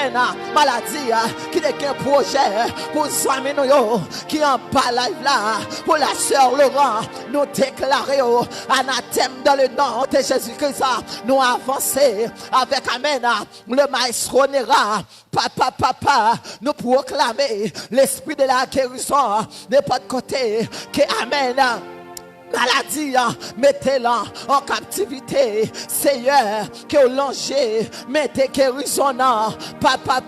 Amen. Maladie qui n'est qu'un projet pour amis nous qui en bas live là pour la sœur Laurent nous déclarer anathème dans le nom de Jésus-Christ. Nous avancer avec Amen. Le maestro Nera papa nous proclamer l'esprit de la guérison de votre côté que Amen. Maladie, mettez-la en captivité. Seigneur, que vous longez, mettez guérison. Papa,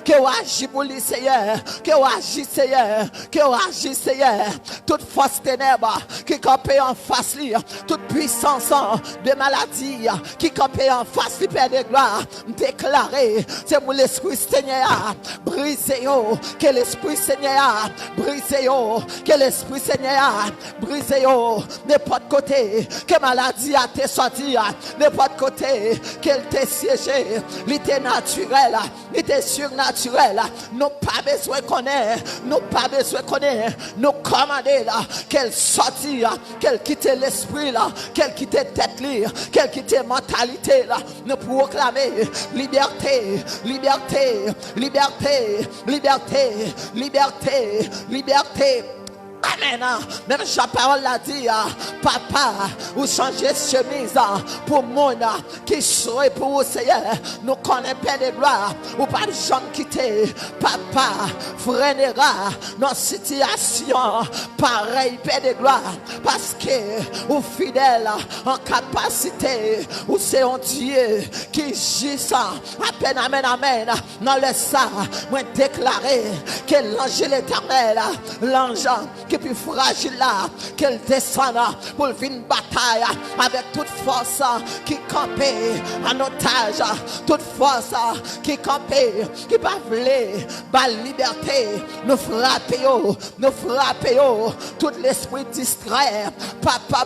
que vous agissez pour lui, Seigneur. Que vous agissez, Seigneur. Que vous agissez, Seigneur. Toute force ténèbres qui campe en face, toute puissance de maladie qui campe en face, lui, Père de gloire, déclaré, c'est pour l'Esprit Seigneur. Brisez-vous, que l'Esprit Seigneur. Brisez-vous, que l'Esprit Seigneur. Brisez-vous. N'importe côté que maladie a été sortie, n'importe côté qu'elle t'est siégée, l'ité naturel, l'ité surnaturel, nous pas besoin de connaître, nous pas besoin de connaître, nous commander qu'elle sortit, qu'elle quitte l'esprit là, qu'elle quitte tête là, qu'elle quitte mentalité là, nous proclamer liberté, liberté, liberté, liberté, liberté, liberté. Amen. Même sa parole l'a dit, papa, vous changez chemise pour mon qui serait pour vous, Seigneur. Nous connaissons Père de gloire. Ou pas de gens quitter. Papa, freinera dans une situation pareille, Père de gloire. Parce que vous fidèle en capacité. Ou c'est un Dieu qui gît ça. À peine, amen, amen. Dans le sang, moi déclarer que l'ange l'éternel, l'ange qui plus fragile là, qu'elle descende pour une bataille avec toute force qui campait en otage, toute force qui campait, qui va vouloir la liberté, nous frappons, tout l'esprit distrait, papa,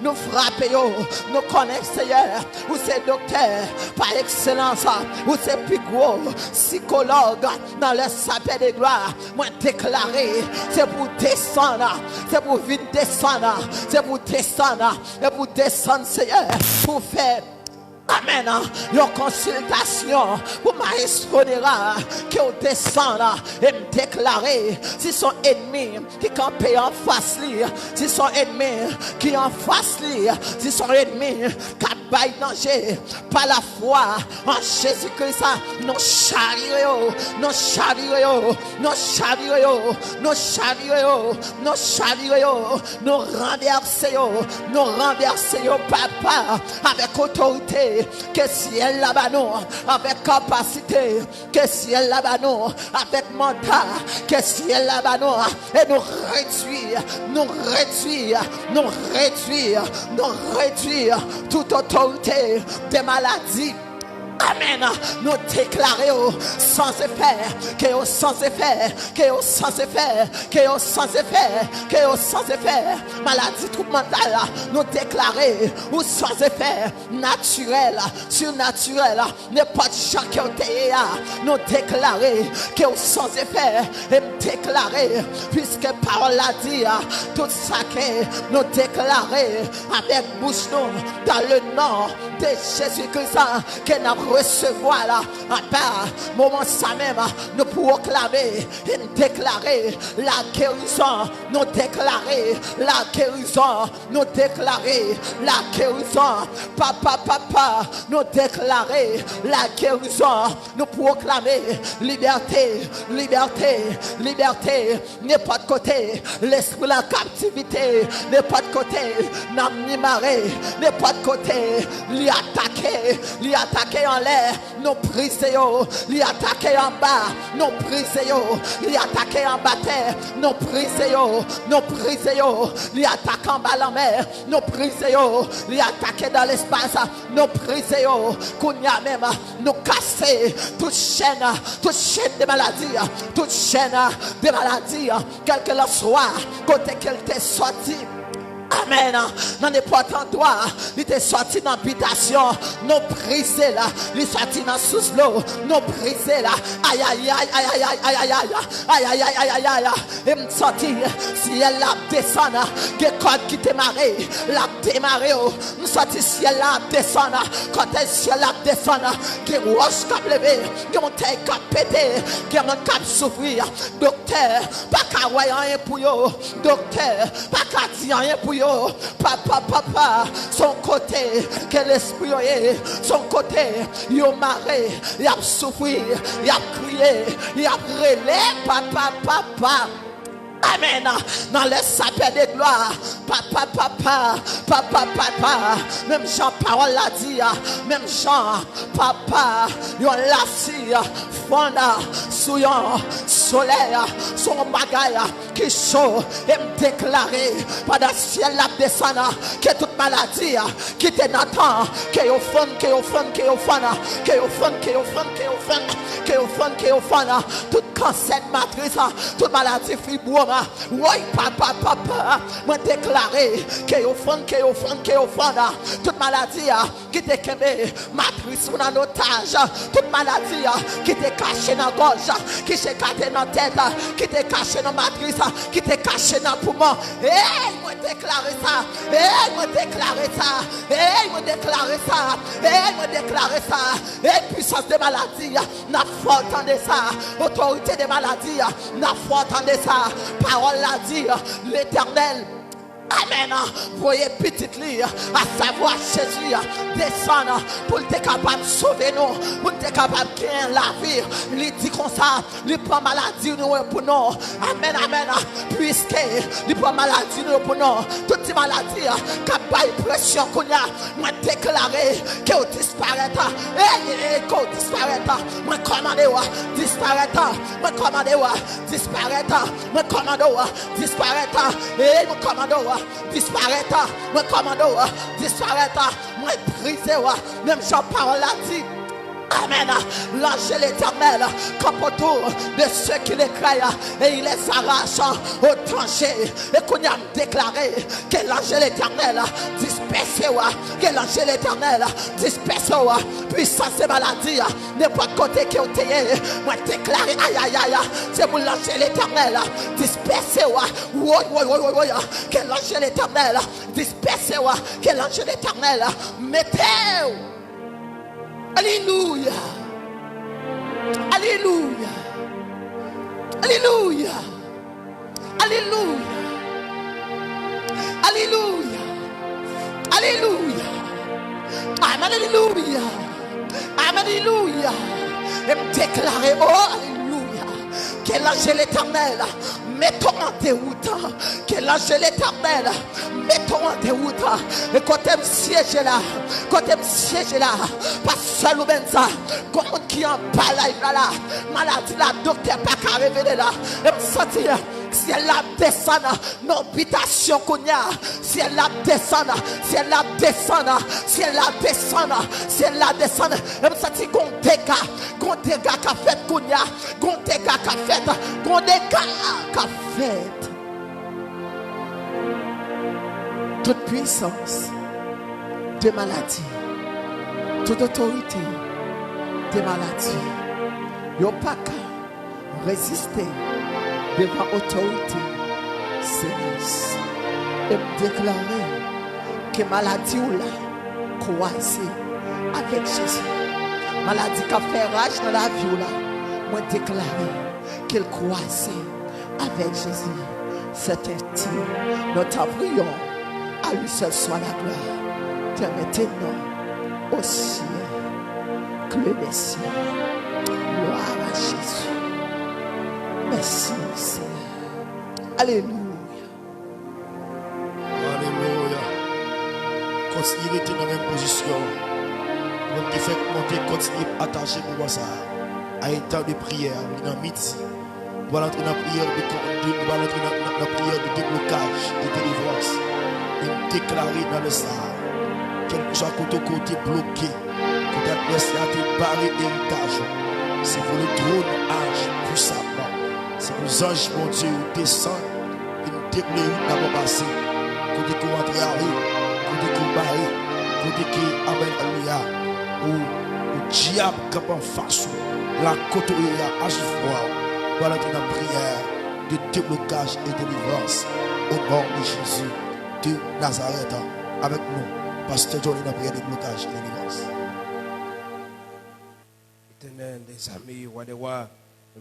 nous frappons, nous connaissons Seigneur, vous c'est docteur par excellence, vous c'est plus gros psychologue dans le sapin de gloire, moi déclaré, c'est pour descendre, c'est pour venir descendre, c'est pour descendre, et pour descendre, Seigneur, pour faire. Amen. Your consultation pour maestro Nera qui au descendre et me déclarer si son ennemi qui campe en face lui, si son ennemi qui en face lui, si son ennemi qui a bail danger par la foi en Jésus-Christ, nous charrions, nous charrions, nous charrions, nous charrions, nous charrions, nous renversons, papa, avec autorité. Que ciel là-bas nous, avec capacité, que ciel là-bas nous, avec mandat, que ciel là-bas nous, et nous réduire toute autorité des maladies. Amen. Nous déclarons sans effet, que sans effet, que sans effet, que sans effet, que sans effet, maladie trouble mentale, nous déclarons ou sans effet, naturel, surnaturel, n'importe chaque qui nous déclarons que sans effet, et déclarer, puisque parole a dit, tout ça que nous déclarons avec bouche nous, dans le nom de Jésus-Christ, que nous recevoir là, à part moment ça même, nous proclamer et déclarer la guérison, nous déclarer la guérison, nous déclarer la guérison, papa, nous déclarer la guérison, nous proclamer liberté, n'importe côté, l'esprit la captivité, n'importe côté, n'amni maré, n'importe côté, l'y attaquer en l'air, nous brisons, l'y attaquer en bas, nous brisons, l'y attaquer en bas terre, nous brisons, l'y attaquer en bas la mer, nous brisons, l'y attaquer dans l'espace, nous brisons, qu'on y a même, nous casser toute chaîne de maladie, quelle que soit, côté qu'elle t'est sortie. Amen. Dans n'importe endroit, il est sorti dans l'habitation, nous brisé là, il est sorti dans sous l'eau, nous brisé là. Aïe aïe aïe aïe aïe aïe aïe aïe aïe aïe aïe aïe aïe. Et me sorti, si elle a descendu, que code qui démarré, la démarré, nous sorti si elle a descendu, quand elle si elle a descendu, que roche cap levé, que mon tête cap pété, que mon cap souffrir, docteur, pas qu'à rien pour yo, docteur, pas qu'à dire rien pour yo. Papa, son côté, que l'esprit est, son côté, yo maré, il a souffert, il a crié, il a relé, papa. Amen. Dans les sapins de gloire. Papa. Même Jean parole l'a dit. Même Jean, papa. Yon lassi. Fonda. Souillon. Soleil. Son bagaille. Qui chaud. Et me déclarer. Pendant le ciel la descend. Que toute maladie. Qui te n'attend. Que yon fond. Tout cancer de matrice. Toute maladie fibrome. Oui, papa, moi déclaré que au fond, toute maladie qui te kembe, matrice ou dans otage, toute maladie qui te caché dans la gorge, qui te caché dans la tête, qui te caché dans la matrice, qui te caché dans le poumon. Hey, moi déclaré ça. Et puissance de maladie, n'a pas entendu ça. Autorité de maladie, n'a pas entendu ça. Parole l'a dit, l'Éternel. Amen. Voyez petite lit, à savoir Jésus descendre pour être capable de sauver nous, pour être capable de créer la vie. Il dit comme ça, il prend maladie pour nous. Amen. Puisque il prend maladie pour nous. Toutes les maladies qui ont pression qu'on a, moi déclaré qu'elle disparaît. Qu'elle disparaît. Moi commandé disparaître. Moi commandé disparaître. Moi commandé disparaître. Et moi commandé disparaître, mon commando, disparaître, moi brisé, même Jean parole l'a dit. Amen. L'ange de l'Éternel comme autour de ceux qui les craignent et il les arrache au danger. Et qu'on a déclaré que l'ange de l'Éternel disperse, que l'ange de l'Éternel disperse puissance et maladie n'importe côté qui ont été. Moi déclaré aïe, c'est pour l'ange de l'Éternel disperse, que l'ange de l'Éternel disperse, que l'ange de l'Éternel mettez. Alléluia. Amen. Et me déclarer, oh alléluia, que l'ange de l'Éternel mettons en déroute, que l'ange de l'Éternel mettons en déroute. Et quand tu me sièges là, pas seul ou bien ça, comme qui en parle là, maladie là, docteur pas qu'à révéler là, et me sentir. Si elle la descend, non habitation qu'on y a. Si elle la descend, elle me sentit qu'on dégâts qu'a fait qu'on y a, qu'on dégâts qu'a fait. Toute puissance de maladie, toute autorité de maladie, yo pas qu'à résister devant autorité, Seigneur, et me déclarer que maladie ou là, croisée avec Jésus, maladie qui a fait rage dans la vie ou là, moi déclarer qu'elle croisée avec Jésus. C'est ainsi, nous t'en prions, à lui seul soit la gloire. Permettez-nous au ciel, que les cieux, gloire à Jésus. Merci, Seigneur. Alléluia. Continuez dans la même position. Donc, qui fait monter, continuez attaché pour ça. À un temps de prière, dans midi. On va entrer dans la prière de déblocage, de délivrance. Et déclarer dans le Sahara. Quel que soit côté bloqué, que l'adversaire a été barré d'héritage. C'est pour le trône âge puissamment. C'est pour les anges, mon Dieu, descendent et nous déblayons d'abord passé. côté qu'on rentre à lui, côté qu'on barre, côté qui, amen, alléluia, ou diable qui en face, la côte où il y a agifroid, voilà une prière de déblocage et délivrance au nom de Jésus de Nazareth. Avec nous, Pasteur Johnny, la prière de déblocage et délivrance. Éternel, des amis, roi des rois,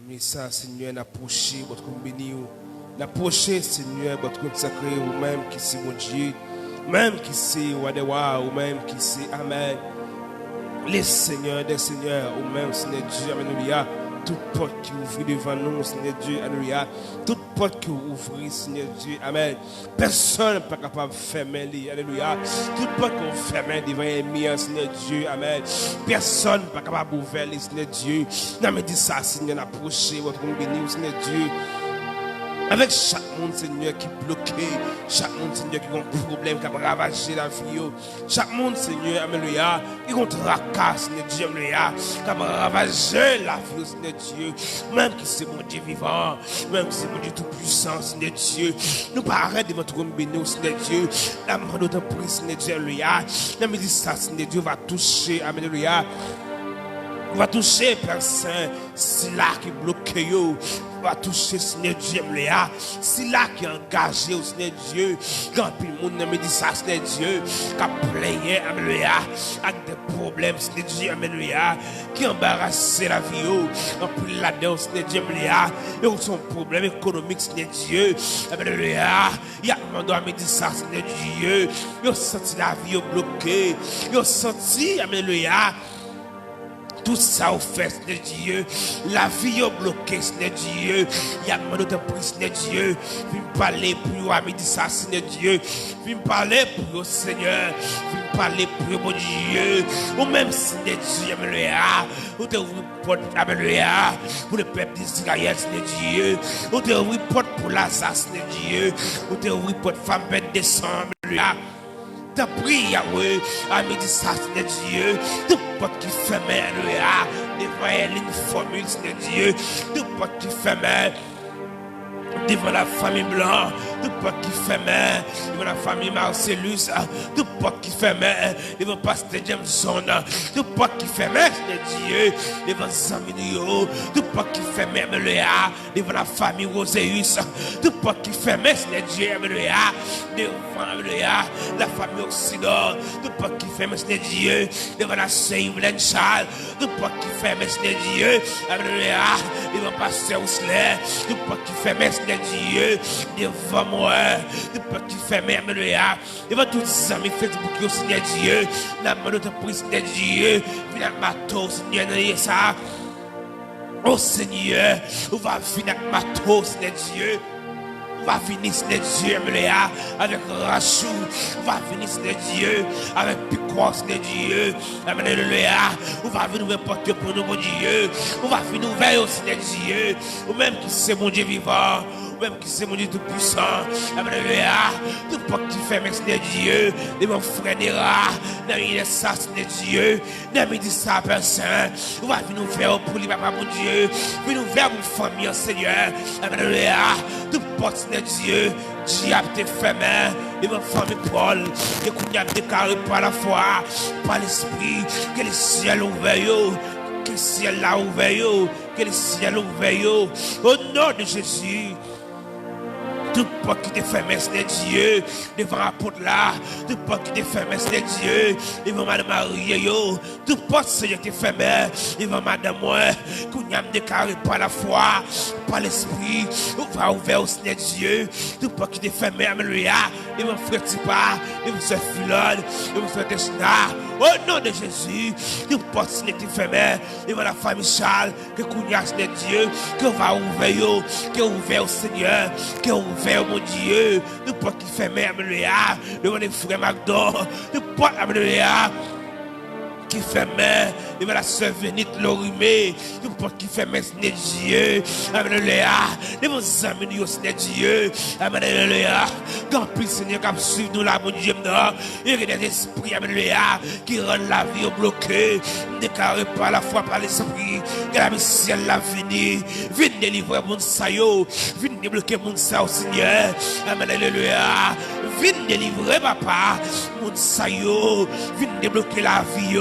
mais ça, Seigneur, n'approchez votre béni, n'approchez, Seigneur, votre consacré, ou même qui c'est mon Dieu, même qui c'est roi des rois, ou même qui c'est Amen. Les seigneurs des seigneurs, ou même Seigneur Dieu, Alléluia. Toute porte qui ouvre devant nous, Seigneur Dieu, Alléluia. Toute porte qui ouvre, Seigneur Dieu, Amen. Personne n'est pas capable de fermer, Alléluia. Toute porte qu'on ferme devant l'ennemi, Seigneur Dieu, Amen. Personne n'est pas capable d'ouvrir, Seigneur Dieu. Non, mais dis ça, Seigneur, approchez votre béni, Seigneur Dieu. Avec chaque monde, Seigneur, qui est bloqué, chaque monde, Seigneur, qui a un problème, qui a ravagé la vie, chaque monde, Seigneur, Alléluia, qui a un tracas, Seigneur Dieu, Alléluia, qui a ravagé la vie, Seigneur Dieu, même qui c'est mon Dieu vivant, même qui c'est mon Dieu tout-puissant, Seigneur Dieu, nous parlons de votre béni, Seigneur Dieu, la main de ton prix, Seigneur Dieu, Alléluia, la méditation, Seigneur Dieu, va toucher, Alléluia. Va toucher, Père Saint, si là qui est bloqué, va toucher, Seigneur Dieu, Léa. Si là qui est engagé, Seigneur Dieu, quand tout le monde me dit ça, Seigneur Dieu, qui a playé, Léa, avec des problèmes, Seigneur Dieu, Léa, qui embarrasse la vie, en plus là-dedans, Seigneur Dieu, Léa, et où son problème économique, Seigneur Dieu, Léa, il y a un moment me dit ça, Seigneur Dieu, il a senti la vie bloquée, il a senti, Léa. Tout ça au fait, Seigneur Dieu. La vie est bloquée, Seigneur Dieu. Il y a demandé de prier, Seigneur Dieu. Viens me parler pour vous, ami, dit ça, Seigneur Dieu. Viens me parler pour vous, Seigneur. Viens me parler pour vous, mon Dieu. Ou même, Seigneur Dieu, Alléluia. Ou te ouvrir porte, Alléluia. Pour le peuple d'Israël, Seigneur Dieu. Ou te ouvrir porte pour Lazare, Seigneur Dieu. Ou te ouvrir porte femme bête décembre, Alléluia. Ta prière, oui, à midi, ça, Seigneur Dieu. Tout porte qui fait mal, Alléluia. Devant une formule, Seigneur Dieu. Tout porte qui fait mal. Devant la famille Blanc, tout porte qui fait mal. Devant la famille Marcellus, tout porte qui fait mal. Devant Pasteur Jameson, tout porte qui fait mal, Seigneur Dieu. Devant Saminio, tout porte qui fait mal, Alléluia. Devant la famille Roséus, tout porte qui fait mal, Seigneur Dieu, Alléluia. Devant, Alléluia, la famille Occident, tout porte qui fait mal, Seigneur Dieu. Devant la sœur Yvelaine Charles, tout porte qui fait mal, Seigneur Dieu, Alléluia. Devant Pasteur Ousler, tout porte qui fait mal, Seigneur Dieu, devant moi, de petit fermé, Alléluia, devant tous les amis Facebook, Seigneur Dieu, la main de ton prix, Seigneur Dieu, viens à matos, Seigneur, ça, oh Seigneur, on va venir à matos, Seigneur Dieu. On va venir, Seigneur Dieu, Alléluia, avec Rachou. On va venir, Seigneur Dieu, avec Picroix, Seigneur Dieu, Alléluia. On va venir nous porter pour nous, mon Dieu. On va venir nous veiller, Seigneur Dieu. Ou même qui c'est mon Dieu vivant. Même qui c'est mon Dieu tout-puissant, Alléluia, tout pas qui fait, mais Seigneur Dieu, de mon frère Nera, n'a ça, Seigneur Dieu, n'a dit ça, Père Saint, on va venir nous faire pour lui, Papa, mon Dieu, venir nous faire pour famille, Seigneur, Alléluia, tout pas, Seigneur Dieu, diable te fait main, de mon famille Paul, et qu'on y a déclaré par la foi, par l'esprit, que le ciel ouvert, que le ciel l'a ouvert, que le ciel ouvert, au nom de Jésus. Tout pas qui te fait Seigneur Dieu, devant l'apôtre là, tout pas qui te fait Seigneur Dieu, devant Madame Marie, tout pas Seigneur qui te fait devant Madame moi, qu'on y a déclaré par la foi, par l'esprit, on va ouvrir au Seigneur Dieu, tout pas qui te fait Alléluia, devant Frère Tipa, devant Sœur Philone, devant Sœur Desna, au nom de Jésus, tout pas Seigneur qui te fait devant la famille Charles, que qu'on y a Seigneur Dieu, qu'on va ouvrir, que ouvert au Seigneur, que ouvert mon Dieu, ne pas qui fait même, Alléluia, devant les frères McDo, ne pas, Alléluia, qui fait même, Et la sœur Vénite Lorimé, tout le monde qui fait mes Dieu. Alléluia. Les bons amis, nous, Seigneur Dieu. Alléluia. Quand plus, Seigneur, qui suivre nous là, mon Dieu, il y a des esprits, alléluia, qui rendent la vie bloquée. Déclaré par la foi, par l'esprit, que la mission l'a fini. Viens délivrer mon sayo. Viens débloquer mon sayo, Seigneur. Alléluia. Viens délivrer, papa, mon sayo. Viens débloquer la vie.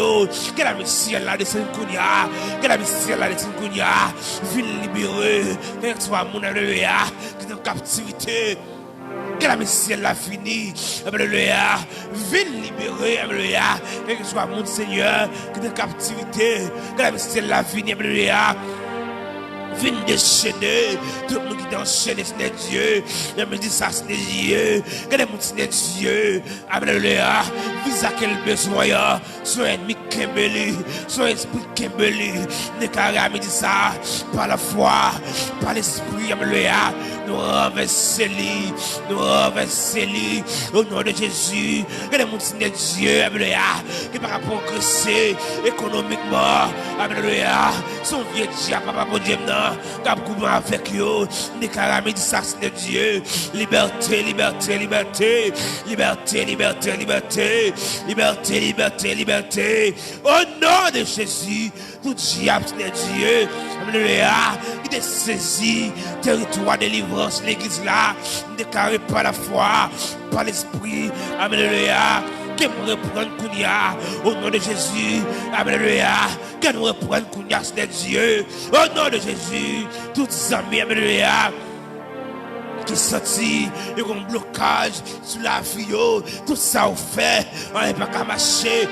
Que la mission l'a descend Kounia. Que la mission l'a descend Kounia. Viens libérer. Que toi, mon alléluia, qui est en captivité. Que la mission l'a fini. Alléluia. Viens libérer. Alléluia. Que ce soit mon Seigneur qui est en captivité. Que la mission l'a fini. Alléluia. Viens déchaîner tout le monde qui est enchaîné, Seigneur Dieu. Je me dis ça, Seigneur Dieu. Que les gens, Seigneur Dieu. Alléluia. Visa quel besoin. Soit ennemi Kembeli. Soit esprit Kembeli. Déclaré à midi ça. Par la foi. Par l'esprit. Alléluia. Nous renversons-les. Nous renversons-les. Au nom de Jésus. Que les gens, Seigneur Dieu. Alléluia. Qui par rapport à progresser économiquement. Alléluia. Son vieux diable, papa, mon Dieu, non. Cap couple avec eux, déclare midi ça, Seigneur Dieu. Liberté, liberté, liberté, liberté, liberté, liberté, liberté, liberté, liberté. Au nom de Jésus, tout diable, Seigneur Dieu, alléluia, il est saisi, territoire de délivrance, l'église là, déclaré par la foi, par l'esprit, alléluia. Que nous reprendre Kounia au nom de Jésus. Alléluia. Que nous reprendre Kounia, Seigneur Dieu. Au nom de Jésus. Toutes amis, alléluia. Qui sorti, et un blocage sur la vie. Tout ça on fait. On n'est pas qu'à marcher.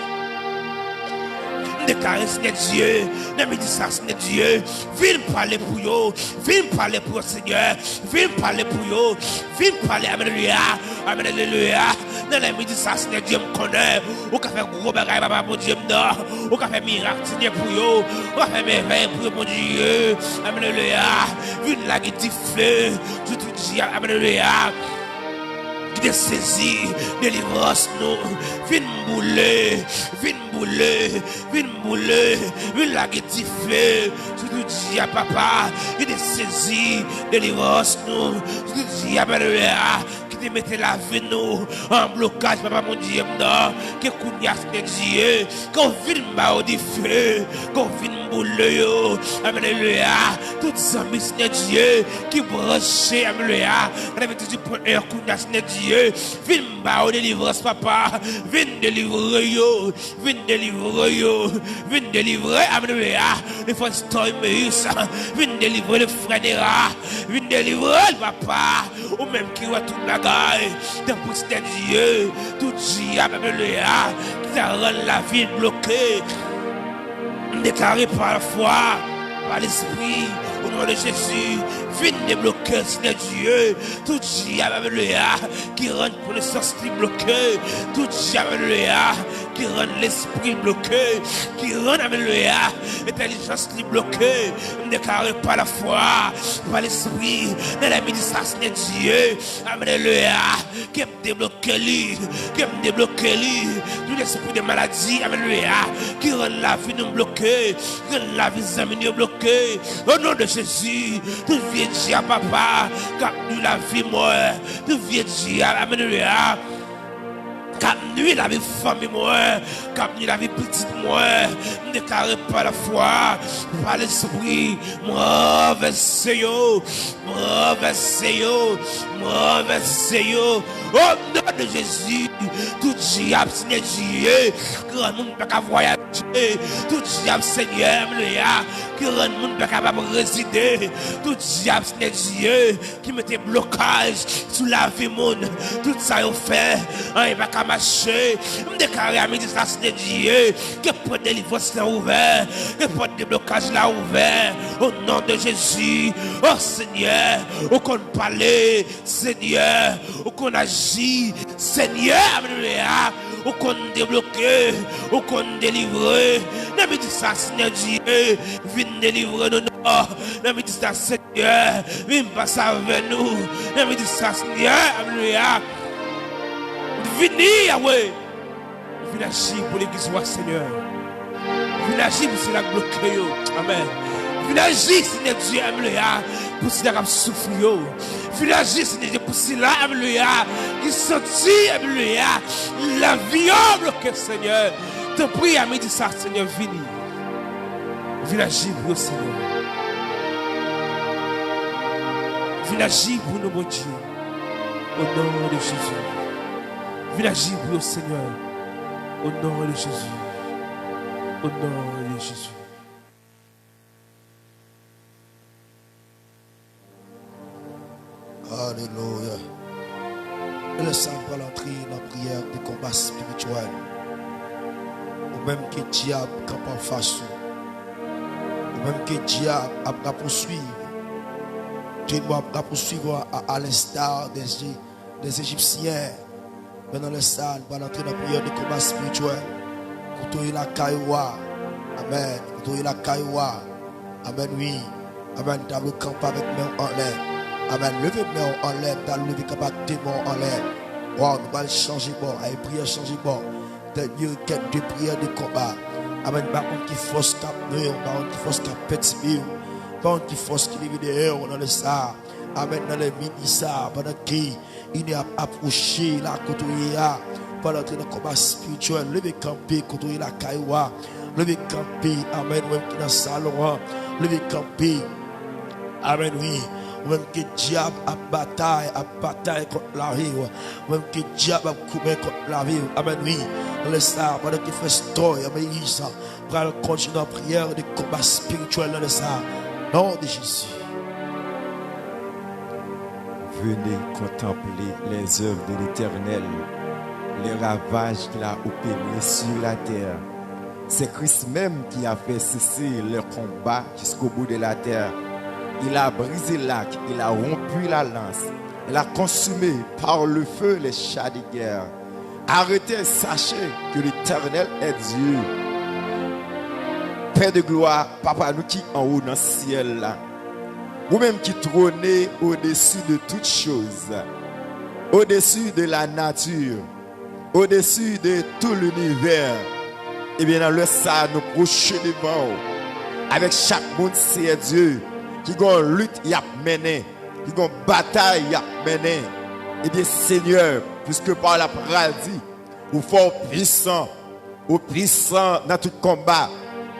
Déclarer, Seigneur Dieu, ne me dis ça, Seigneur Dieu. Viens parler pour eux, viens parler pour eux, Seigneur. Viens parler pour eux, viens parler, alléluia, alléluia. Ne me dis ça, Seigneur Dieu, me connaît. Ou qu'a fait gros bagaille, papa, mon Dieu, ou qu'a fait miracle, Seigneur, pour eux. Ou qu'a fait merveille pour eux, mon Dieu, alléluia. Viens la gueule du feu, je te dis, alléluia. De saisir, délivrance nous, viens bouler, viens bouler, viens bouler, viens la guétifer, je te dis à papa, qui te saisit, délivrance nous, je te dis à Maria, qui te mette la vie nous, en blocage, papa mon Dieu, non, que Kounia Seigneur Dieu, qu'on vienne bas du feu, qu'on vienne bouler, alléluia, toutes les amis Seigneur Dieu, qui branchent, alléluia, avec tout le Kounia Seigneur Dieu. Viens bas au délivrance, papa. Viens délivrer yo. Viens délivrer yo. Viens délivrer, alléluia. Les forces Toymeus. Viens délivrer le frère Nera. Viens délivrer, papa. Ou même qui va tout bagaille. D'un pouce de Dieu. Tout diable, alléluia. Qui t'a rendu la vie bloquée. Déclaré par la foi, par l'esprit. Au nom de Jésus, viens débloquer, Seigneur Dieu, tout diable, alléluia, qui rend connaissance bloquée, tout diable, alléluia, qui rend l'esprit bloqué, qui rend, alléluia, l'intelligence bloquée, déclaré par la foi, par l'esprit, dans la méditation de Dieu, alléluia, qui me débloque lui, qui me débloque lui, tout l'esprit de maladie, alléluia, qui rend la vie nous bloquée, qui rend la vie nous bloquée, au nom de Jésus, tout vieux diable, papa, cap nous la vie moi, tout vieux diable, alléluia. Cap nuit la vie famille moi, cap nuit la vie petite moi, déclaré par la foi, par l'esprit, moi versé yo, au nom de Jésus, tout diable Seigneur Dieu, grand monde pas qu'à voyager, tout diable Seigneur, alléluia, qui rend monde pas capable de résider, tout diable Seigneur Dieu, qui mettait blocage sur la vie monde, tout ça on fait, on pas qu'à marcher, me déclarer à midi ça Seigneur Dieu, que pour délivrance là ouvert, que pour déblocage là ouvert, au nom de Jésus, oh Seigneur, au qu'on parler, Seigneur, au qu'on agit, Seigneur, alléluia, au qu'on débloquer, au qu'on délivrer, ne me dis ça Seigneur Dieu, viens délivrer nous, ne me dis ça Seigneur, viens passer avec nous, ne me dis ça Seigneur, alléluia, viens Yahweh, viens agir pour l'église, Seigneur, Viens agir pour cela bloqué. Amen. Viens agir, Seigneur Dieu, Alléluia, pour cela qui souffre. Viens agir, Seigneur Dieu, pour cela, Alléluia, qui sentit, Alléluia, la vie bloquée, Seigneur. Te prie à midi ça, Seigneur, viens. Viens agir pour le Seigneur. Viens agir pour nous, mon Dieu. Au nom de Jésus. Viens agir pour le Seigneur. Au nom de Jésus. Au nom de Jésus. Alléluia. Et le sang va l'entrer dans la prière de combat spirituel. Ou même que diable campe en face. Ou même que diable a poursuivre. Dieu va poursuivre à l'instar des Égyptiens. Maintenant le sang va l'entrer dans la prière de combat spirituel. Pour la caïwa. Amen. Pour la caïwa. Amen, oui. Amen. T'as le camp avec main en l'air. Amen. Levez main en l'air. T'as levé capable démon en l'air. Wow, nous allons changer bon. Aïe, prière changer bon. Dernier quête de prière de combat. Amen. Par contre, qui force cap mur. Par contre, qui force cap petit mur. Par contre, qui force qui levé dehors dans le ça. Amen. Dans les mini-ça. Pendant qu'il est approché la côté pour entrer dans le combat spirituel, levez camper, contre la caïwa, levez camper, amen, même qui dans le salon, levez camper, amen, oui, même que diable a bataille contre la vie, même que diable a coupé contre la vie, amen, oui, dans le ça, pendant qu'il fait story, amen, ça, pour continuer en prière de combat spirituel dans le ça, nom de Jésus. Venez contempler les œuvres de l'Éternel, les ravages qu'il a opérés sur la terre. C'est Christ même qui a fait cesser le combat jusqu'au bout de la terre. Il a brisé l'arc, il a rompu la lance, il a consumé par le feu les chars de guerre. Arrêtez, sachez que l'Éternel est Dieu. Père de gloire, Papa, nous qui en haut dans le ciel là, vous-même qui trônez au-dessus de toutes choses, au-dessus de la nature, au-dessus de tout l'univers, et bien dans le ça, nous prochons devant avec chaque monde, c'est Dieu qui a une lutte, il a mené, qui a une bataille, il a mené. Et bien Seigneur, puisque par la paradis, ou fort puissant dans tout combat,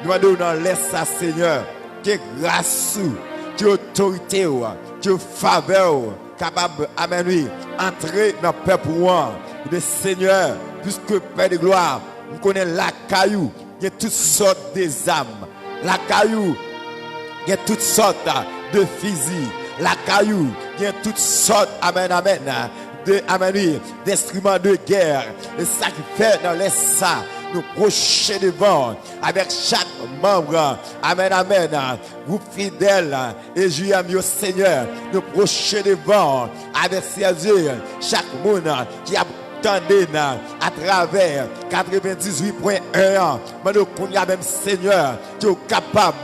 nous allons dans l'est ça, Seigneur, qui est grâce, qui est autorité, qui est faveur, capable, amen, oui, entrer dans le peuple de Seigneur, puisque Père de gloire, nous connaissons la caillou, il y a toutes sortes des âmes. La caillou, il y a toutes sortes de fusils. La caillou, il y a toutes sortes, amen, amen, d'instruments de guerre. Et ça qui fait dans les ça, nous procher devant avec chaque membre, amen, amen, vous fidèles et juillet au Seigneur, nous procher devant avec ses yeux, chaque monde qui a attendez à travers 98.1 mais nous connaissons même Seigneur qui est capable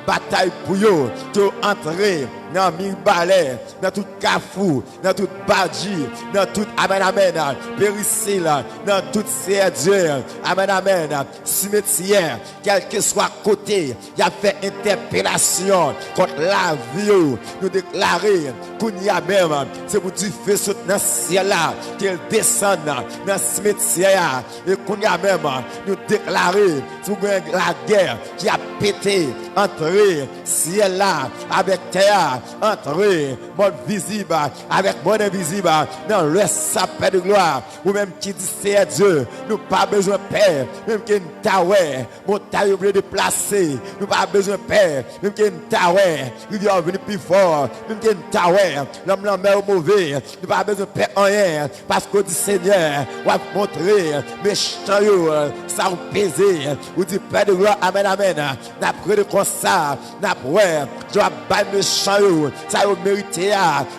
bataille pour eux qui est entré dans mille balais dans tout cafou dans tout badji dans tout amen amen péricile dans tout Dieu amen amen cimetière quel que soit côté il a fait interpellation contre la vie nous déclarer qu'on y a même c'est pour dire feu saute dans le ciel là qu'il descend dans le cimetière et qu'on y a même nous déclarer sur la guerre qui a pété entrer ciel là avec terre entrer monde visible avec monde invisible dans le sapin de gloire ou même qui dit c'est Dieu nous pas besoin de père même qui une taoué montagne oublié de placer nous pas besoin de père même qui une taoué il vient venir plus fort même qui une taoué l'homme la mer mauvais nous pas besoin de père rien parce que dit Seigneur va montrer méchant yo ça ou peser ou dit père de gloire amen amen d'après de comme ça d'après je vais bailler méchant yo ça yo mérité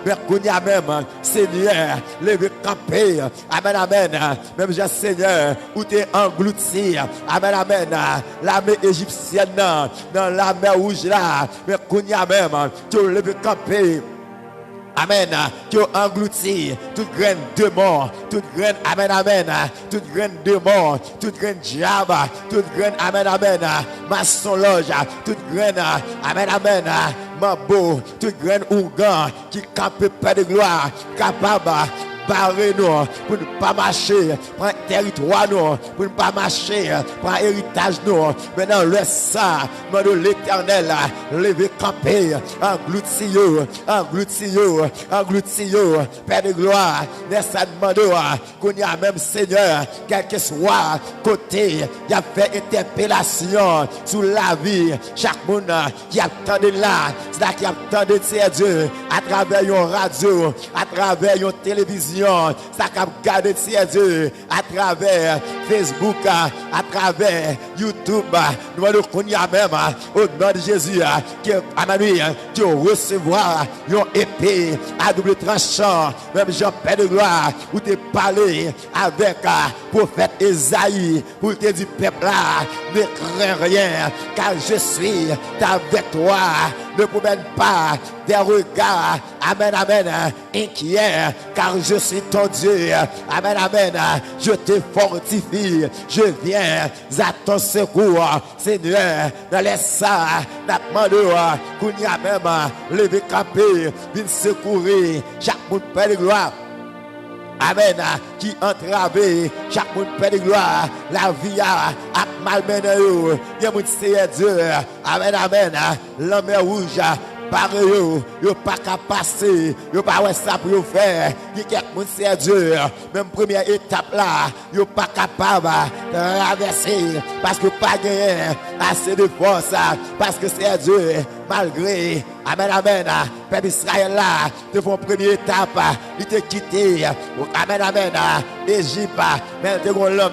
mais qu'on y a même Seigneur lever camper amen amen même Jean Seigneur où t'es englouti amen amen l'armée égyptienne dans la mer rouge là mais qu'on y a même tu lever camper Amen. Qui engloutit toute graine de mort, toute graine, amen, amen, toute graine de mort, toute graine diable, toute graine, amen, amen, maçon-loge, toute graine, amen, amen, mambo, toute graine ougan qui campe pas de gloire, capable barrer nous pour ne pas marcher pour un territoire nous pour ne pas marcher pour un héritage nous maintenant laisse ça de l'éternel lever camper englouti Père de gloire laisse ça demander qu'on y a même Seigneur quel que soit côté il y a fait interpellation sur la vie chaque monde qui attendait là c'est là qui attendait Dieu à travers une radio à travers une télévision ça cap garder Dieu à travers Facebook à travers YouTube nous allons connaître même au nom de Jésus qui recevoir une épée à double tranchant même Jean Père de gloire où tu parlé avec prophète Esaïe pour te dire peuple là ne crains rien car je suis avec toi ne promène pas des regards amen amen inquiets car je suis ton Dieu amen amen je te fortifie je viens à ton secours Seigneur dans les ça n'attendons qu'on y a même levé campé vient secourir chaque monde Père de gloire. Amen, qui entrave chaque monde Père de gloire, la vie a malmené, il y a mon Seigneur Dieu, amen, amen, la mer rouge, pareil, yo pas qu'à passer, yo pas ouais ça pour faire, il y a mon Seigneur Dieu, même première étape là, yo pas capable de traverser, parce que pas gagné assez de force, parce que c'est Dieu, malgré, amen, amen, Peuple Israël là, de vos première étape, il t'a quitté, amen, amen, Égypte, mais de l'homme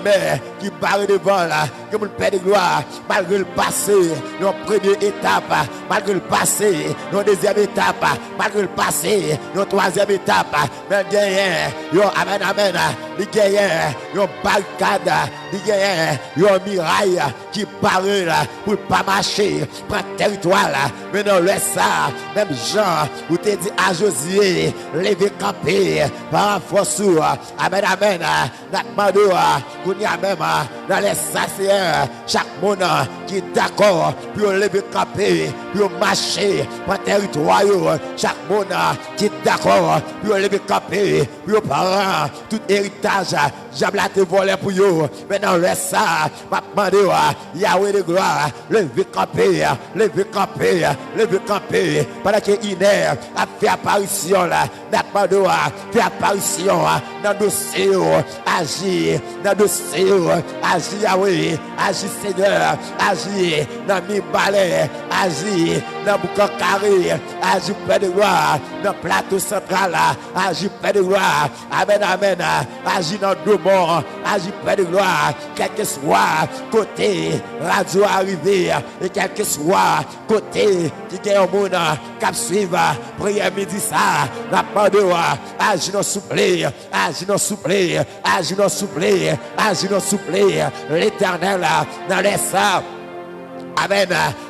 qui barre devant là, que mon Père de gloire, malgré le passé, nos première étape, malgré le passé, nos deuxième étape, malgré le passé, nos troisième étape, mais gagné, yo, amen, amen, il gagne, yo, barricade, il gagne, yo, miraille qui parle là, pour pas marcher, prendre territoire là, mais non, laisse ça, même Jean, où t'es dit à Josué, lever camper, par force, amen, amen, n'atmando, qu'on y a même, dans les saciens, chaque monde qui est d'accord, pour lever camper, pour marcher, par territoire, chaque monde qui est d'accord, pour lever camper, pour parents, tout héritage, j'aime la te voler pour eux, maintenant laisse ça, m'atmando, Yahweh de gloire, lever camper, lever camper, lever camper, pendant que Iner a fait apparition là, n'atmando, fait apparition dans le dossier, agir dans le dossier, agir Yahweh, agir Seigneur, agir dans mes balais, agir dans boucan carré, agir Père de gloire, dans le plateau central, agir Père de gloire, amen, amen, agir dans le mort, agir Père de gloire, quel que soit côté radio arrivé, et quel que soit côté qui est au monde, cap suivre, prière midi ça, n'a pas de agir dans souple, agir dans souple, agir dans souple, agir dans souple, l'éternel dans les sables. Amen,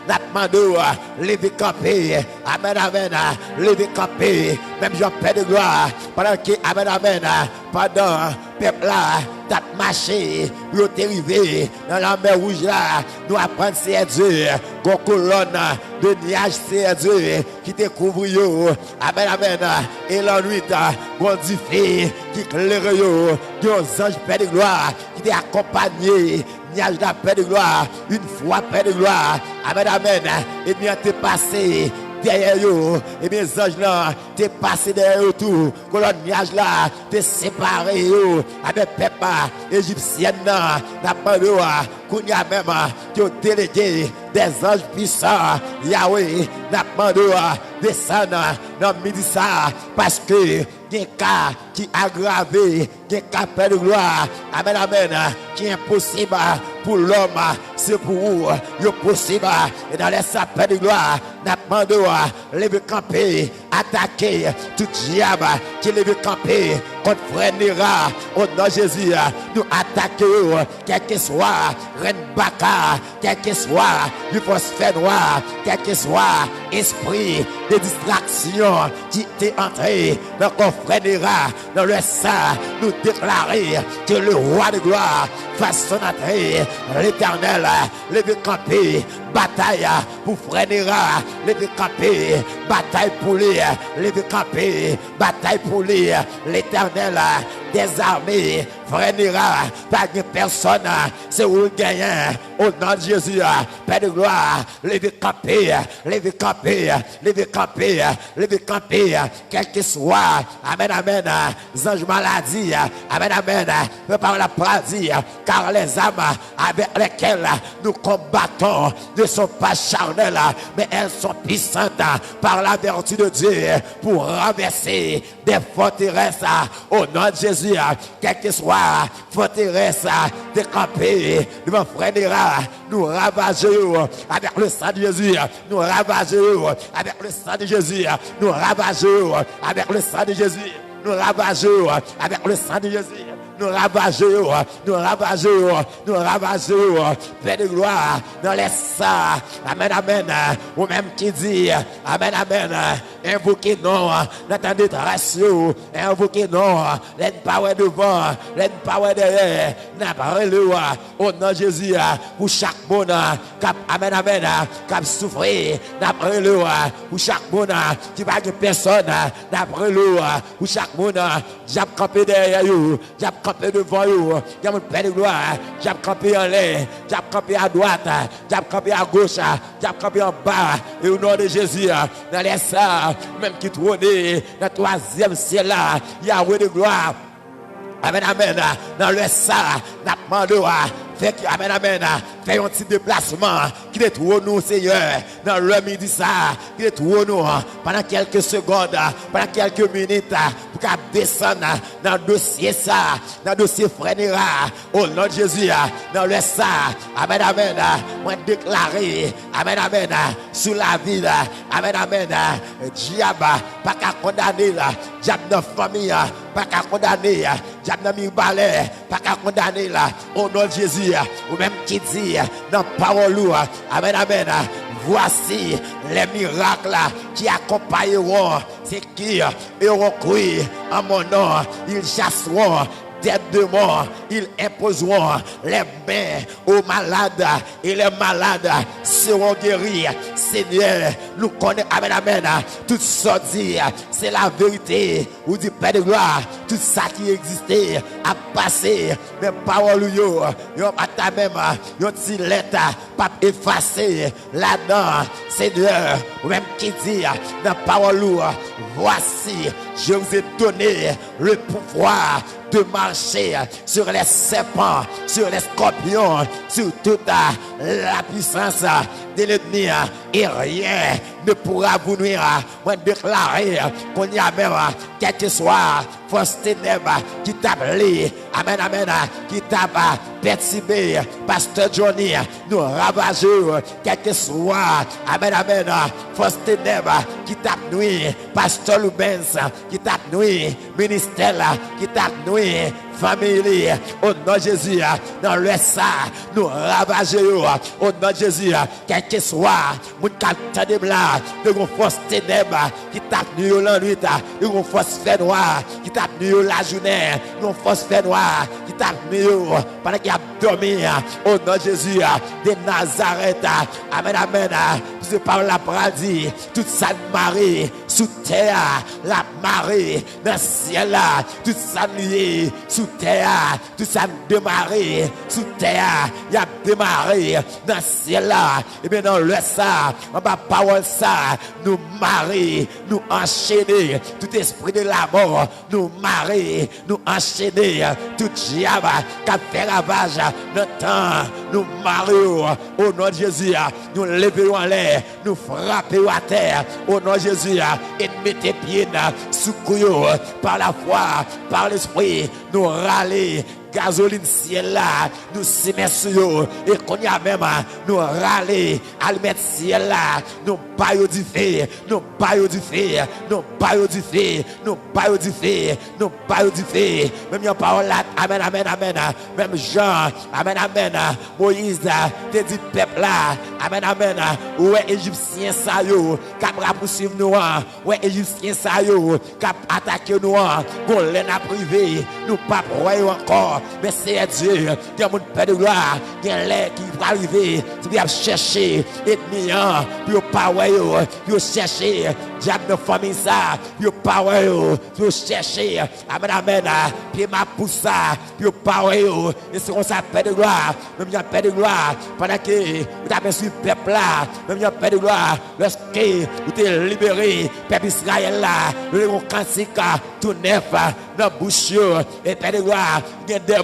n'atmando, lever camper, amen, amen, lever camper, même Jean Père de gloire, pendant que, amen, amen, pendant, peuple là, t'as marché, pour t'arriver dans la mer rouge là, nous apprenons c'est Dieu, une colonne de nuages c'est Dieu, qui te couvre yo, amen, amen, et la nuit, bon diffé, qui claire yo, des anges Père de gloire, qui t'est accompagné, nuage de la paix de gloire, une fois paix de gloire, amen, amen, et bien t'es passé derrière eux, et bien anges là, t'es passé derrière eux tout, colonne nuage là, t'es séparé eux, avec peuple égyptienne là, n'a pas de qu'on y a même qui ont délégué des anges puissants, Yahweh, n'a pas de descendre dans le midi ça, parce que il y a un cas qui est aggravé, il y a un cas de gloire, amen, amen, qui est impossible pour l'homme c'est pour vous, c'est possible. Et dans les sapins de gloire, nous demandons, lever camper, attaquer tout diable qui lève camper contre frère Nera. Au nom de Jésus, nous attaquons, quel que soit Reine Baka, quel que soit le phosphène noir, quel que soit esprit de distraction qui est entré dans le frère Nera, dans le sang, nous déclarer que le roi de gloire fasse son entrée. L'Éternel, lève camper, bataille pour frère Nera, lève camper, bataille pour lui, lève camper, bataille pour lui. L'Éternel des armées, frère Nera, pas de personne, c'est où le gagnant. Au nom de Jésus, Père de gloire, lève camper, lève camper, lève camper, lève camper, quel que soit, amen, amen, ange maladie, amen, amen, par la paradis, car les âmes avec lesquelles nous combattons ne sont pas charnelles, mais elles sont puissantes par la vertu de Dieu pour renverser des forteresses. Au nom de Jésus, quel que soit forteresse décampée devant frère Nera, nous ravageons avec le sang de Jésus, nous ravageons avec le sang de Jésus, nous ravageons avec le sang de Jésus, nous ravageons avec le sang de Jésus. Nous ravageons, nous ravageons, nous ravageons, Père de gloire, dans les sangs, amen, amen, ou même qui dit, amen, amen, invoquez non, n'attendez détresse, invoquez non, l'aide power devant, l'aide power derrière, n'a pas le au nom de Jésus, pour chaque bon, cap, amen, amen, cap souffrir, n'a pas le pour chaque bon, qui va que personne, n'a pas le pour chaque bon, j'ai campé derrière vous, j'ai campé devant vous, j'ai mon Père de gloire, j'ai campé en l'air, j'ai campé à droite, j'ai campé à gauche, j'ai campé en bas, et au nom de Jésus, dans les sangs, même qui trône, dans le troisième ciel là, Yahweh de gloire, amen, amen, dans le sang, n'a demandé, fait que, amen, amen, fait un petit déplacement, qui détruit nous, Seigneur, dans le midi ça, qui détruit nous, pendant quelques secondes, pendant quelques minutes, pour qu'elle descende dans le dossier ça, dans le dossier frère Nera, au nom de Jésus, dans le sang, amen, amen, moi déclarer, amen, amen, sous la vie, amen, amen, diable, pas qu'à condamner, diable de famille, pas qu'à condamner, diable de mi-balai, pas qu'à condamner, au nom de Jésus, ou même qui dit dans la parole, amen, amen, voici les miracles qui accompagneront ceux qui auront cru en mon nom, ils chasseront des démons, ils imposeront les mains aux malades et les malades seront guéris. Seigneur, nous connaissons, amen, amen, tout ça dit, c'est la vérité, ou du Père de gloire, tout ça qui existait a passé, mais parole yo, pas même, yo ti lettre, pas effacé là-dedans, Seigneur, ou même qui dit, dans parole, voici, je vous ai donné le pouvoir de marcher sur les serpents, sur les scorpions, sur toute la puissance de l'ennemi, et rien ne pourra vous nuire. Moi, déclarer qu'on y a même, quel que soit force ténèbres qui t'appelle, amen, amen, qui t'a perturbé, Pasteur Johnny, nous ravageons, quel que soit, amen, amen, force ténèbres qui t'a nuit, Pasteur Lubens, qui t'a nuit, ministère, qui t'a nuit, famille, au nom de Jésus, dans le sang, nous ravageons, au nom de Jésus, quel que soit, mon capteur de blanc, de nos forces ténèbres, qui tape nous la nuit, de nos forces fait noires, qui tape nous la journée, de nos forces fait noires, qui tape nous pendant qu'il a dormi, au nom de Jésus, de Nazareth, amen, amen, c'est par la paradis, toute sa marée, sous terre, la marée, dans le ciel, toute sa nuit, sous terre, tout ça démarré, sous terre, il y a démarré, dans le ciel là, et bien dans le sang, en bas parole ça, nous marier, nous enchaîner, tout esprit de la mort, nous marier, nous enchaîner, tout diable qui a fait ravage, notre temps, nous marions, au nom de Jésus, nous levons en l'air, nous frappons à terre, au nom de Jésus, et mettez pieds sous couillot, par la foi, par l'esprit, nous râler, gasoline ciel là, nous simer sur yo, et qu'on y a même, nous râler, à le mettre ciel là, nous baillons du feu, nous baillons du feu, nous baillons du feu, nous baillons du feu, nous baillons du feu. Même yon parole là, amen, amen, amen. Même Jean, amen, amen. Moïse, te dit peuple là, amen, amen. Ouais, Égyptien ça yo, cap poursuivre nous, ouais, Égyptien ça yo, cap attaquer nous, qu'on l'en a privé, nous pas croyons encore, mais c'est Dieu, il y a mon Père de gloire, il y a l'air qui va arriver, tu vas chercher, ennemi, puis pas ouais, puis chercher, diable de famille ça, puis pas ouais, puis chercher, amen, amen, puis ma pousse ça, puis pas ouais, et c'est comme ça, Père de gloire, même il y a Père de gloire, pendant que vous avez suivi le peuple là, même il y a Père de gloire, lorsque vous êtes libéré, peuple Israël là, le cantique tout neuf dans la bouche, et Père de gloire, il y a des gens,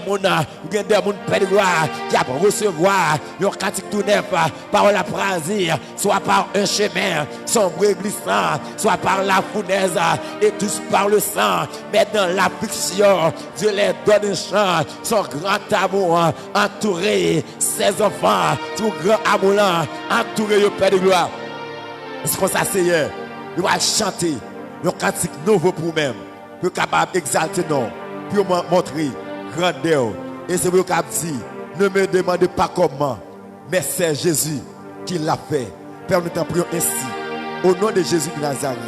Père de gloire, qui a recevoir, un cantique tout neuf, par la prasie, soit par un chemin sombre et glissant, soit par la fournaise, et tous par le sang, mais dans l'affliction, Dieu les donne un chant, son grand amour, entouré ses enfants, tout grand amour là, entouré le Père de gloire. C'est comme ça, Seigneur, nous allons chanter un cantique nouveau pour nous-mêmes, pour capable d'exalter nous, pour montrer grandeur. Et c'est pour qu'on dit, ne me demandez pas comment, mais c'est Jésus qui l'a fait. Père, nous t'en prions ainsi, au nom de Jésus de Nazareth.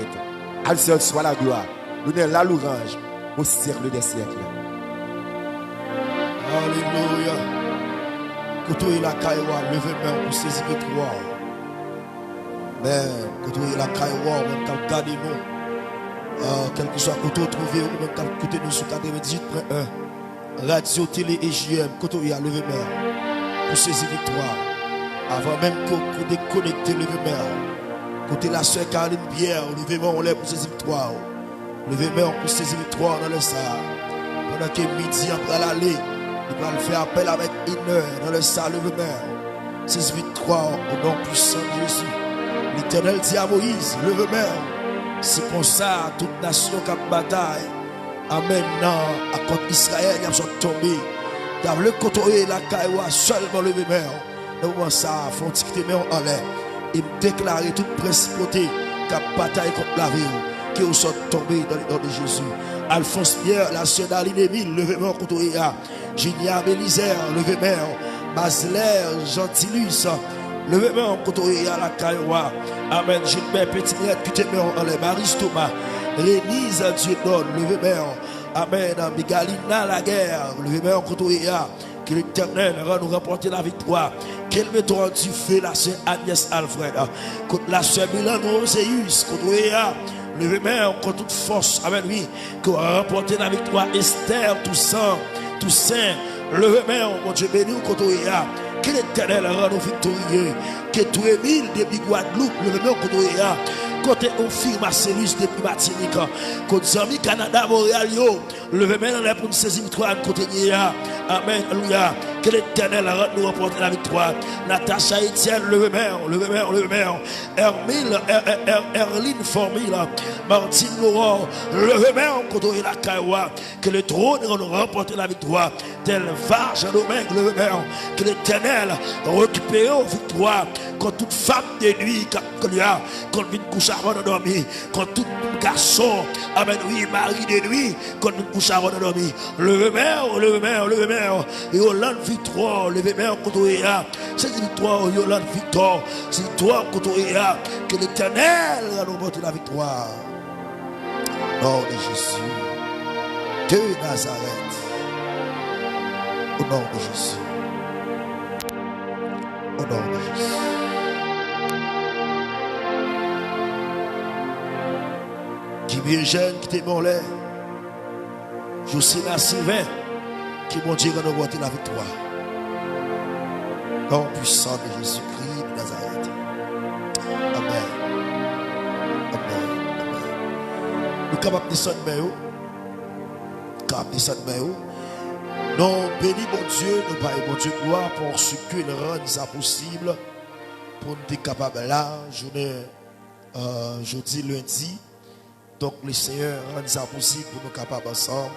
À lui seul soit la gloire. Nous donnons la louange au siècle des siècles. Alléluia. Côté la caïwa, levez-moi pour saisir victoire. Mais côté la caïwa, même quand vous gardez nous, quel que soit côté trouvé, ou même quand vous écoutez nous sur 98.1, radio, télé et JM, côté il y a levez-moi pour saisir victoire. Avant même que vous déconnectez levez-moi. Côté la soeur Caroline Pierre, levez-moi on lève pour saisir victoire. Levez-moi pour saisir victoire dans le Sahara. Pendant que midi après l'aller, il va le faire appel avec une heure dans le Sahara, levez-moi. Saisir victoire au nom puissant de Jésus. L'Éternel dit à Moïse, levez-moi. C'est comme ça, toute nation qui a bataille. Amen. À contre Israël, ils sont tombés. Dans le côté la caïwa, seulement levez-moi. Dans le moment ça, il faut quitter en l'air. Et me déclarer toute principauté qui a bataille contre la vie, qui sont tombés dans le nom de Jésus. Alphonse Pierre, la sœur d'Aline Émile, levez-moi contre Oya. Génia Mélisère, levez-moi. Basler, Gentilus, levez-moi contre Oya, la Caïwa. Amen. Gilbert Petit-Miette, qui t'aime en l'air. Marie Thomas, Rénise, Dieu donne, levez-moi. Amen. Migalina, la guerre, levez-moi contre Oya. Que l'Éternel va nous rapporter la victoire. Qu'elle me donne du feu, la sœur Agnès Alfred. Contre la sœur Milan Roséus. Contre Oya. Levez-moi contre toute force. Amen. Oui. Que va rapporter la victoire. Esther, Toussaint. Levez-moi, mon Dieu béni. Contre Oya. Que l'Éternel rend nous victorieux. Que tout Émile depuis Guadeloupe. Levez-moi contre Oya. Côté Ophir Marcellus depuis Martinique. Côté Zami Canada, Montréal. Levez-moi pour nous saisir victoire. Côté Nia. Amen. Alléluia. Que l'Éternel nous remporte la victoire. Natacha Etienne, levez-moi. Erline Formille, Martine Laurent, levez-moi contre la Caïwa. Que le trône nous remporte la victoire. Tel Varge Domingue, levez-moi. Que l'Éternel récupère la victoire. Contre toute femme de nuit, contre une couche avant de dormir. Contre tout garçon, amen, oui, mari de nuit, contre une couche avant de dormir. Levez-moi. Et Yolande victoire, levez-moi contre Oya. C'est une victoire, Yolande victoire. C'est une victoire contre Oya. Que l'Éternel nous porte la victoire. Nom de Jésus. De Nazareth. Au nom de Jésus. Au nom de Jésus. Qui vient jeune, qui t'est bon l'air. Josina Sylvain. Qui mon Dieu nous porter la victoire. Nom puissant de Jésus-Christ de Nazareth. Amen. Nous sommes capables de descendre main. Non, bénis mon Dieu, nous parlons mon Dieu gloire pour ce qu'il rend ça possible. Pour nous être capables là, jeudi, lundi. Donc le Seigneur rend ça possible pour nous capables ensemble.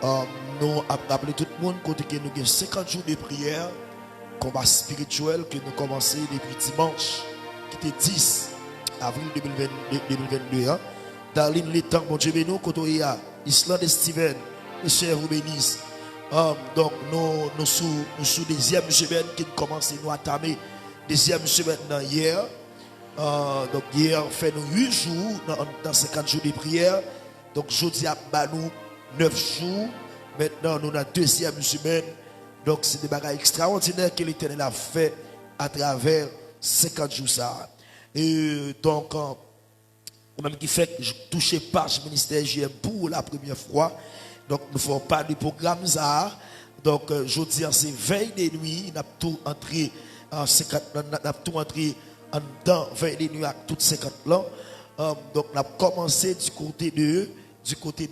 Nous avons rappelé tout le monde côté que nous avons 50 jours de prière, combat spirituel que nous commençons depuis dimanche, qui était 10 avril 2022. Dans les temps, mon Dieu, nous, côté il y a Island et Steven, les chers vous bénissent. Donc, nous sous deuxième semaine qui commence nous attamer. Deuxième semaine hier. Donc, hier, fait nous 8 jours dans 50 jours de prière. Donc, jeudi, nous 9 jours. Maintenant, nous avons deuxième semaine. Donc, c'est des bagages extraordinaires que l'Éternel a fait à travers 50 jours. Ça. Et donc, même qui fait que je touchais pas le ministère JM pour la première fois. Donc, nous ne faisons pas de programme ça. Donc, je dis, c'est veille de nuit, nous avons tout entré en 50, nous avons tout entré en dedans, veille de nuit avec toutes 50 ans. Donc, nous avons commencé du côté de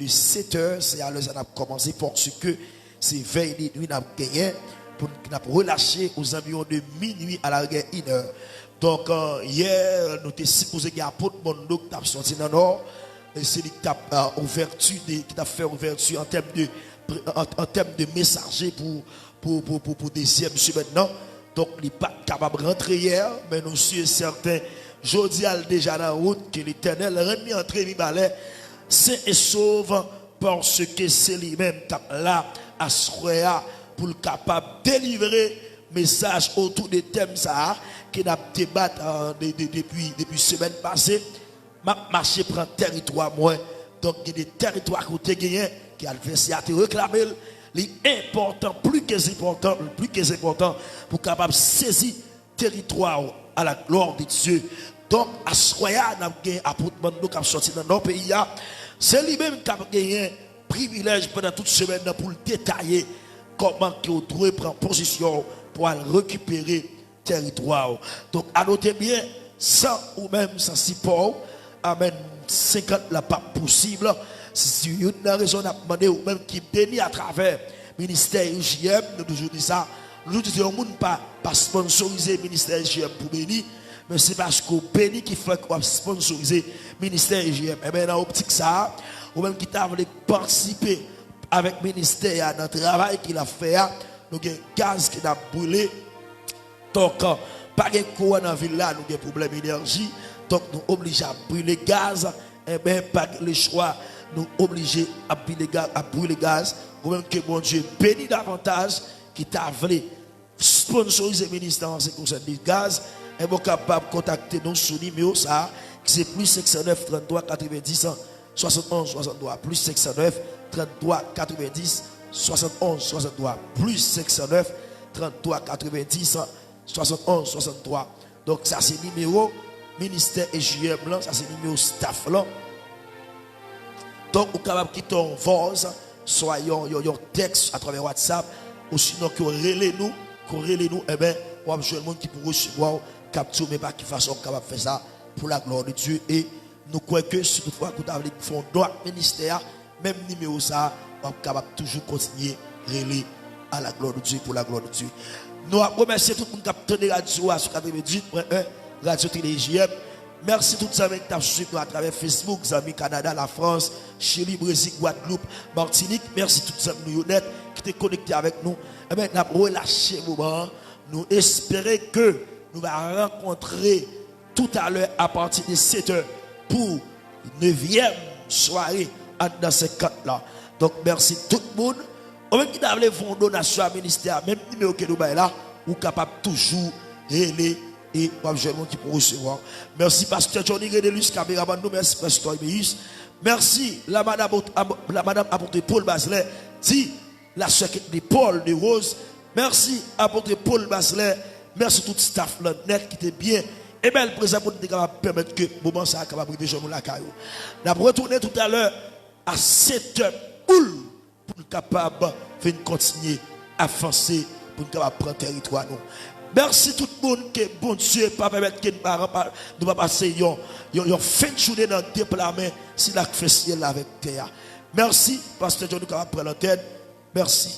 7 heures, c'est à l'heure que nous avons commencé parce que c'est veille de nuit, nous avons gagné pour nous avons relâché aux environs de minuit à la 1 heure. Donc, hier, nous étions supposé qu'il y a un peu de monde qui a sorti dans le nord. Et c'est lui qui a fait ouverture en termes de messager pour deuxième semaine maintenant. Donc, il n'est pas capable de rentrer hier, mais nous sommes certains, jeudi déjà dans la route, que l'Éternel remet entrer les balais, saint et sauve, parce que c'est lui-même là, à Soya, pour le capable de délivrer message autour des thèmes ça, qui n'a débattu depuis semaine passée. Ma marché prend territoire moins. Donc il y a des territoires côté gagné qui a le réclamer. L'important, plus que important pour capable saisir territoire à la gloire de Dieu. Donc à Soya n'a gagné apôtre Mando qui a sorti dans notre pays. C'est lui-même qui a gagné privilège pendant toute semaine pour le détailler comment il doit prendre position pour aller récupérer territoire. Donc à noter bien, sans ou même sans support, amen, 50 là pas possible. Si une raison à demander ou même qui bénit à travers le ministère IGM, nous toujours dit ça. Nous disons que monde pas sponsoriser le ministère IGM pour bénir, mais c'est parce qu'on bénit qui fait qu'on sponsoriser le ministère IGM. Et bien dans l'optique ça, ou même qui t'a voulu participer avec le ministère dans le travail qu'il a fait, nous avons gaz qui a brûlé. Donc, pas de courant dans la ville là, nous avons des problèmes d'énergie. Donc, nous sommes obligés à brûler le gaz. Et bien, pas le choix, nous sommes obligés à brûler le gaz. Ou même que mon Dieu bénit davantage, qui t'a voulu sponsoriser le ministère en ce qui concerne le gaz. Et vous capable de contacter nous sur le numéro ça, qui c'est plus 509 33 90 71 63. Plus 509 33 90 71 63. Plus 509 33 90 71 63. Donc ça c'est le numéro ministère et JM là, ça c'est le numéro staff là. Donc vous capable quitter en voice, soit un texte à travers WhatsApp ou sinon que relais nous, et ben on va jouer le monde qui pour recevoir capture mais pas qui façon capable faire ça pour la gloire de Dieu. Et nous croyons que si toutefois vous avez font droit ministère, même numéro ça, on va capable toujours continuer relais à la gloire de Dieu, pour la gloire de Dieu. Nous remercions tout le monde qui a tenu la radio à 98.1 Radio Télé JM. Merci tout les amis qui ont suivi nous à travers Facebook, les amis Canada, la France, Chili, Brésil, Guadeloupe, Martinique. Merci tout les amis honnêtes qui étaient connectés avec nous. Et maintenant, nous relâcher le moment. Nous espérons que nous allons rencontrer tout à l'heure à partir de 7 h pour 9e soirée dans ces 4 là. Donc merci tout le monde. Ou même qui a les fonds donation à ministère, même numéro que nous avons là, ou capable toujours aller et pas besoin qui pour recevoir. Merci pasteur Johnny Redelus, caméraman nous, merci pasteur Ibeus. Merci la madame apôtre Paul Basler, dit la sœur de Paul de Rose. Merci apôtre Paul Basler. Merci tout le staff net qui était bien. Et bien le président pour permettre que moment ça capable de jouer la caillou. Nous allons retourner tout à l'heure à 7 h pour nous capable de continuer à avancer pour nous capable prendre territoire nous. Merci tout le monde que bon Dieu pas permettre que nous pas passer une fin de journée dans le déploiement si la fait ciel avec terre. Merci pasteur John nous capable prendre l'antenne. Merci.